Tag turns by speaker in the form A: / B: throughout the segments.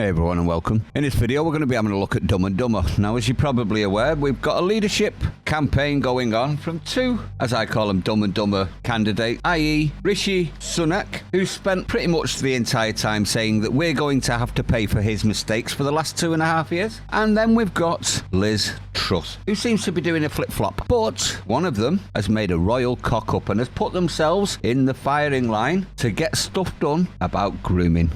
A: Hey everyone and welcome. In this video we're going to be having a look at Dumb and Dumber. Now, as you're probably aware, we've got a leadership campaign going on from two, as I call them, Dumb and Dumber candidates, i.e. Rishi Sunak, who spent pretty much the entire time saying that we're going to have to pay for his mistakes for the last 2.5 years. And then we've got Liz Truss, who seems to be doing a flip-flop. But one of them has made a royal cock-up and has put themselves in the firing line to get stuff done about grooming.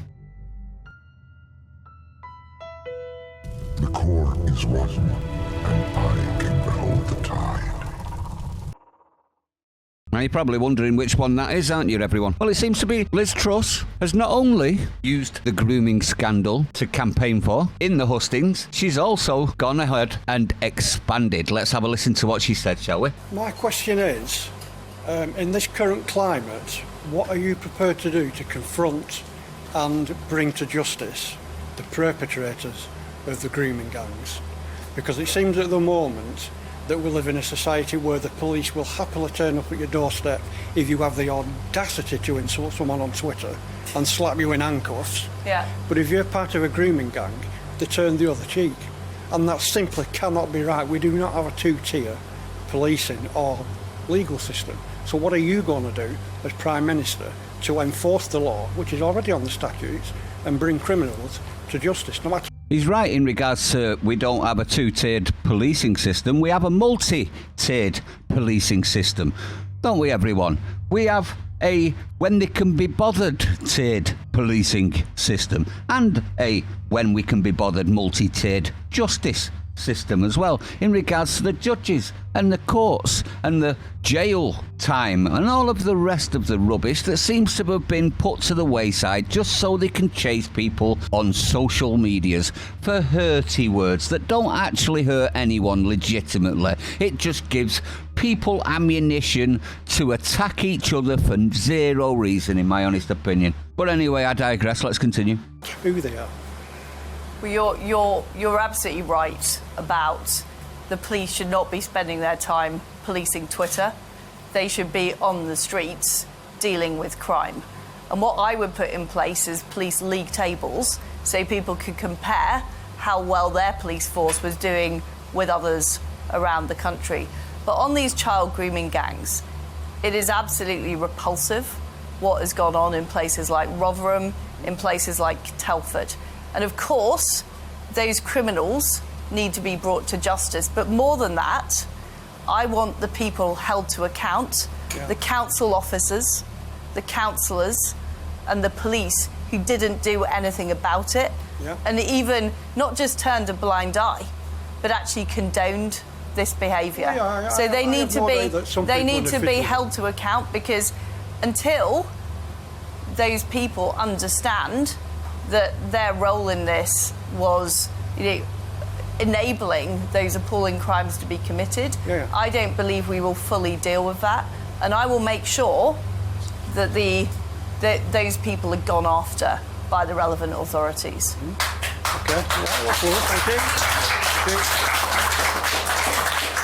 B: The core is one, and I can behold the tide.
A: Now, you're probably wondering which one that is, aren't you, everyone? Well, it seems to be Liz Truss has not only used the grooming scandal to campaign for in the hustings, she's also gone ahead and expanded. Let's have a listen to what she said, shall we?
C: My question is, in this current climate, what are you prepared to do to confront and bring to justice the perpetrators of the grooming gangs? Because it seems at the moment that we live in a society where the police will happily turn up at your doorstep if you have the audacity to insult someone on Twitter and slap you in handcuffs.
D: Yeah.
C: But if you're part of a grooming gang, they turn the other cheek. And that simply cannot be right. We do not have a two-tier policing or legal system. So what are you going to do as Prime Minister to enforce the law, which is already on the statutes, and bring criminals to justice? No matter.
A: He's right in regards to we don't have a two-tiered policing system. We have a multi-tiered policing system, don't we, everyone? We have a when they can be bothered tiered policing system and a when we can be bothered multi-tiered justice system as well, in regards to the judges and the courts and the jail time and all of the rest of the rubbish that seems to have been put to the wayside just so they can chase people on social medias for hurty words that don't actually hurt anyone legitimately. It just gives people ammunition to attack each other for zero reason, in my honest opinion. But anyway, I digress. Let's continue.
C: Who they are.
D: Well, you're absolutely right about the police should not be spending their time policing Twitter. They should be on the streets dealing with crime. And what I would put in place is police league tables so people could compare how well their police force was doing with others around the country. But on these child grooming gangs, it is absolutely repulsive what has gone on in places like Rotherham, in places like Telford. And of course, those criminals need to be brought to justice. But more than that, I want the people held to account, the council officers, the councillors, and the police who didn't do anything about it, and even not just turned a blind eye, but actually condoned this behaviour. So they need to be held to account, because until those people understand that their role in this was, enabling those appalling crimes to be committed, I don't believe we will fully deal with that, and I will make sure that those people are gone after by the relevant authorities.
C: Okay.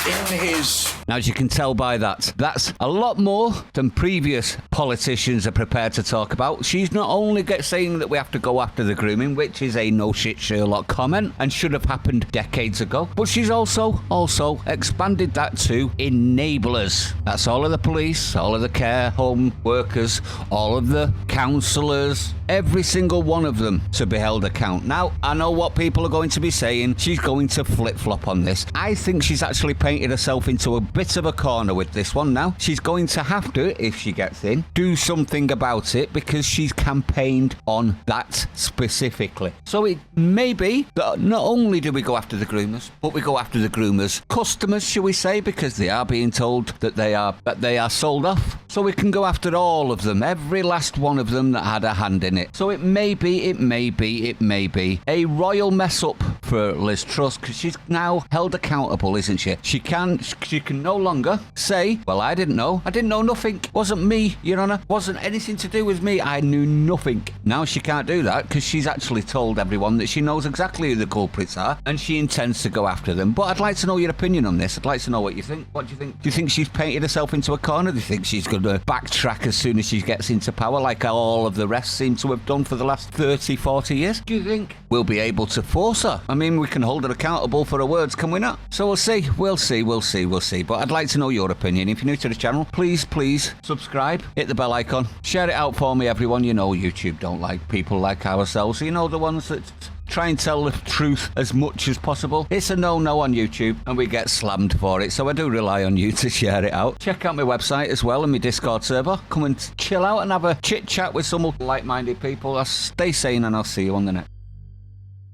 C: Thank you.
A: Now, as you can tell by that, that's a lot more than previous politicians are prepared to talk about. She's not only saying that we have to go after the grooming, which is a no shit Sherlock comment and should have happened decades ago, but she's also expanded that to enablers. That's all of the police, all of the care home workers, all of the counsellors, every single one of them to be held account. Now, I know what people are going to be saying. She's going to flip-flop on this. I think she's actually painted herself into a bit of a corner with this one now. She's going to have to, if she gets in, do something about it, because she's campaigned on that specifically. So it may be that not only do we go after the groomers, but we go after the groomers' customers, shall we say, because they are being told that they are sold off. So we can go after all of them, every last one of them that had a hand in it. So it may be a royal mess up for Liz Truss, because she's now held accountable, isn't she? She can no longer say, well, I didn't know nothing, wasn't me, Your Honour, wasn't anything to do with me, I knew nothing. Now she can't do that because she's actually told everyone that she knows exactly who the culprits are and she intends to go after them. But I'd like to know your opinion on this. I'd like to know what you think. What do you think? Do you think she's painted herself into a corner? Do you think she's going to backtrack as soon as she gets into power, like all of the rest seem to have done for the last 30, 40 years? Do you think we'll be able to force her? I mean, we can hold her accountable for her words, can we not? So we'll see. We'll see. But I'd like to know your opinion. If you're new to the channel, please subscribe, hit the bell icon, share it out for me, everyone. You know YouTube don't like people like ourselves. You know, the ones that try and tell the truth as much as possible. It's a no-no on YouTube, and we get slammed for it, so I do rely on you to share it out. Check out my website as well and my Discord server. Come and chill out and have a chit-chat with some like-minded people. Stay sane, and I'll see you on the next.